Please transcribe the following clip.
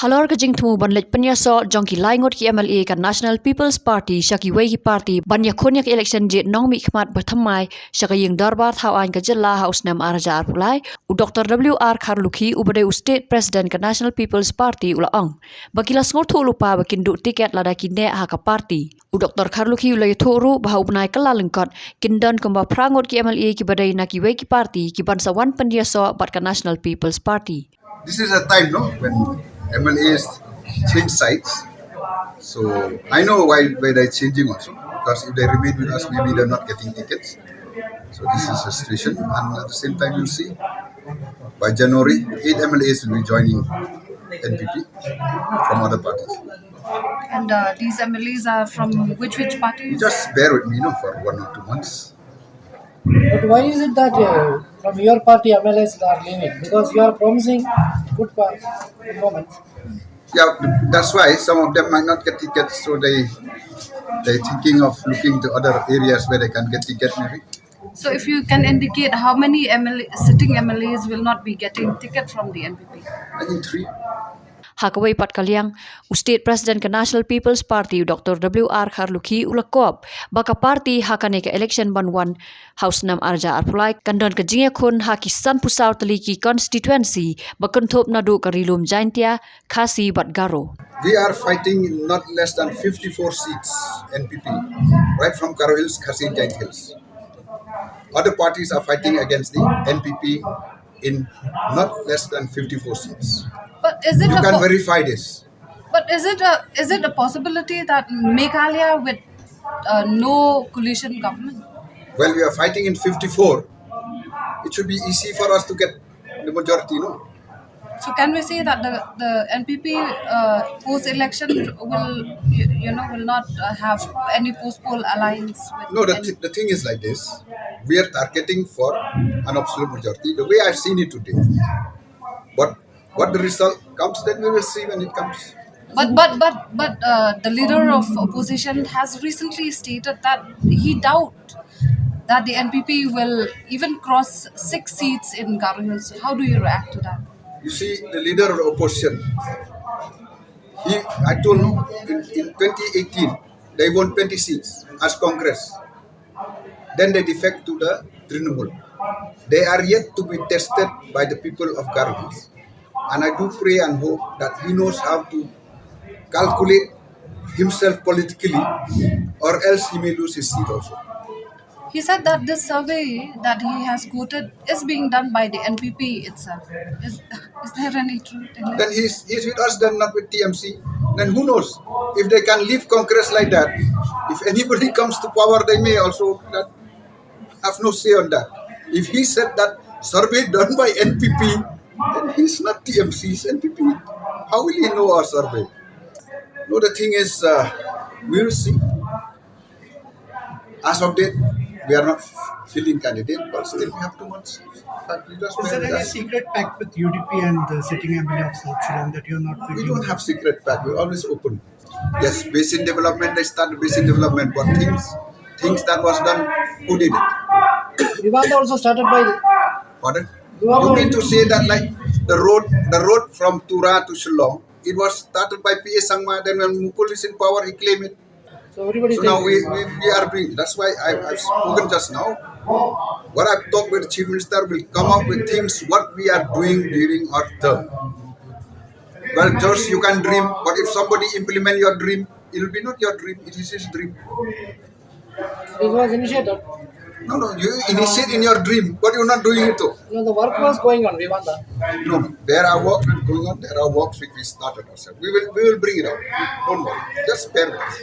Halor ka jingtmu ban lech panya so jongki laingot ki MLA ka National People's Party shaki wei party ban ïakhun yak election je nong mi khmat bathamai shaka ying darbar thau an ka jilla house nam arja arpulai u Dr. WR Kharlukhi u bade u state president ka National People's Party ula ong bakila ngor thu lupa bakin du tiket lada ki ne ha ka party u Dr. Kharlukhi ula yathoru bahau benai kala lengkot kindan kamba prangot ki MLA ki badai na ki wei ki party ki ban sawan panya so bat ka National People's Party. This is a time, no, when MLAs change sides. So I know why they're changing also, because if they remain with us, maybe they're not getting tickets. So this is a situation, and at the same time, you'll see by January, 8 MLAs will be joining NPP from other parties. And these MLAs are from which parties? Just bear with me, for 1 or 2 months. But why is it that from your party MLAs are leaving? Because you are promising good performance. Yeah, that's why some of them might not get tickets, so they're thinking of looking to other areas where they can get tickets maybe. So if you can indicate how many sitting MLAs will not be getting ticket from the NPP? I think 3. Hakaway pat kalyang u state president ka National People's Party Dr. WR Kharlukhi ulakop baka party hakane ka election banwan house nam arja arpulai kandon ka ïakhun haki san pusau tylli ki constituency bakanthop nadu ka rilum jaintia khasi bat garo. We are fighting in not less than 54 seats NPP, right from Kyrwoh Hills, Khasi Giant Hills. Other parties are fighting against the NPP in not less than 54 seats. But is it You can verify this. But is it a possibility that Meghalaya with no coalition government? Well, we are fighting in 54. It should be easy for us to get the majority, no? So can we say that the NPP post-election will not have any post-poll alliance? No, the thing is like this. We are targeting for an absolute majority. The way I've seen it today. But what the result comes, then we will see when it comes. But the leader of opposition has recently stated that he doubts that the NPP will even cross 6 seats in Kyrwoh Hills. How do you react to that? You see, the leader of the opposition, I told you, in 2018, they won 20 seats as Congress. Then they defect to the Trinamool. They are yet to be tested by the people of Kyrwoh Hills. And I do pray and hope that he knows how to calculate himself politically, or else he may lose his seat also. He said that this survey that he has quoted is being done by the NPP itself. Is there any truth in it? Then he's with us, then not with TMC. Then who knows? If they can leave Congress like that, if anybody comes to power, they may also have no say on that. If he said that survey done by NPP, then he's not TMC, he's NPP. How will he know our survey? No, the thing is, we'll see. As of date, we are not filling candidate, but still we have 2 months. Is there any secret pact with UDP and the sitting MLA of South Shillong that you're not filling? We don't have secret pact. We're always open. Yes, basin development, they started basin development, but things that was done, who did it? Vivanda also started by. Pardon? You mean to say that like the road from Tura to Shillong, it was started by P.A. Sangma, then when Mukul is in power, he claimed it. So everybody. So now we are doing. That's why I've spoken just now. What I've talked with the Chief Minister will come up with things what we are doing during our term. Well, George, you can dream, but if somebody implement your dream, it will be not your dream, it is his dream. It was initiated. No, you initiate in your dream, but you're not doing it though. No, the work was going on, Vivanda. No, there are works going on, there are works which we started ourselves. We will bring it out. Don't worry, just bear with us.